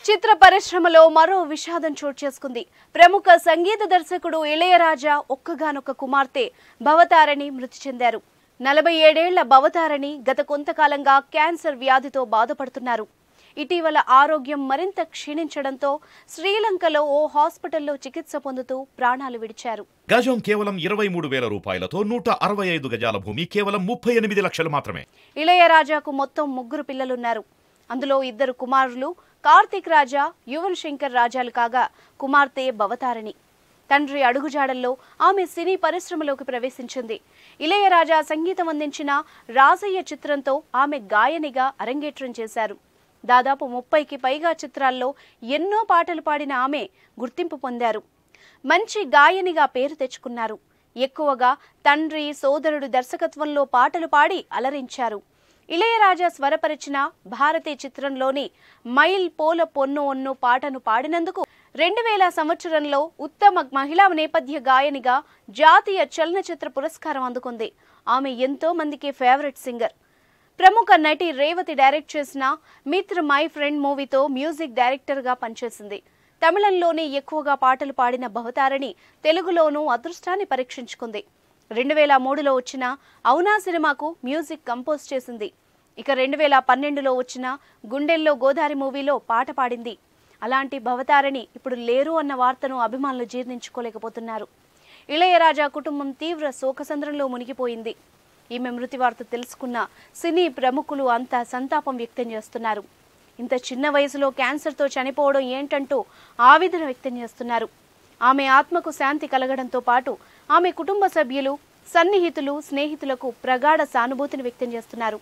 చిత్ర పరిశ్రమలో మరో విషాదం చోటు చేసుకుంది. ప్రముఖ సంగీత దర్శకుడు ఇళయరాజా ఒక్కగానొక్క కుమార్తె భవతారణి మృతి చెందారు. 47 ఏళ్ల భవతారణి గత కొంతకాలంగా క్యాన్సర్ వ్యాధితో బాధపడుతున్నారు. ఇటీవల ఆరోగ్యం మరింత క్షీణించడంతో శ్రీలంకలో ఓ హాస్పిటల్లో చికిత్స పొందుతూ ప్రాణాలు విడిచారు. గజం కేవలం 23,000 రూపాయలతో 165 గజాల భూమి కేవలం 38 లక్షలు మాత్రమే. ఇళయరాజాకు మొత్తం 3 పిల్లలున్నారు. అందులో 2 కుమారులు కార్తిక్ రాజా, యువన్ శంకర్ రాజాలు కాగా కుమార్తె భవతారణి. తండ్రి అడుగుజాడల్లో ఆమె సినీ పరిశ్రమలోకి ప్రవేశించింది. ఇళయరాజా సంగీతం అందించిన రాజయ్య చిత్రంతో ఆమె గాయనిగా అరంగేట్రం చేశారు. దాదాపు 30కి పైగా చిత్రాల్లో ఎన్నో పాటలు పాడిన ఆమె గుర్తింపు పొందారు. మంచి గాయనిగా పేరు తెచ్చుకున్నారు. ఎక్కువగా తండ్రి, సోదరుడు దర్శకత్వంలో పాటలు పాడి అలరించారు. ఇళయరాజా స్వరపరిచిన భారతి చిత్రంలోని మైల్ పోల పొన్ను ఒన్ను పాటను పాడినందుకు 2000 సంవత్సరంలో ఉత్తమ మహిళా నేపథ్య గాయనిగా జాతీయ చలనచిత్ర పురస్కారం అందుకుంది. ఆమె ఎంతో మందికి ఫేవరెట్ సింగర్. ప్రముఖ నటి రేవతి డైరెక్ట్ చేసిన మిత్ర మై ఫ్రెండ్ మూవీతో మ్యూజిక్ డైరెక్టర్గా పనిచేసింది. తమిళంలోనే ఎక్కువగా పాటలు పాడిన భవతారణి తెలుగులోనూ అదృష్టాన్ని పరీక్షించుకుంది. 2003లో వచ్చిన అవునా సినిమాకు మ్యూజిక్ కంపోజ్ చేసింది. ఇక 2012లో వచ్చిన గుండెల్లో గోదారి మూవీలో పాట పాడింది. అలాంటి భవతారణి ఇప్పుడు లేరు అన్న వార్తను అభిమానులు జీర్ణించుకోలేకపోతున్నారు. ఇళయరాజా కుటుంబం తీవ్ర శోకసంద్రంలో మునిగిపోయింది. ఈమె మృతి వార్త తెలుసుకున్న సినీ ప్రముఖులు అంతా సంతాపం వ్యక్తం చేస్తున్నారు. ఇంత చిన్న వయసులో క్యాన్సర్తో చనిపోవడం ఏంటంటూ ఆవేదన వ్యక్తం చేస్తున్నారు. ఆమె ఆత్మకు శాంతి కలగడంతో పాటు ఆమె కుటుంబ సభ్యులు, సన్నిహితులు, స్నేహితులకు ప్రగాఢ సానుభూతిని వ్యక్తం చేస్తున్నారు.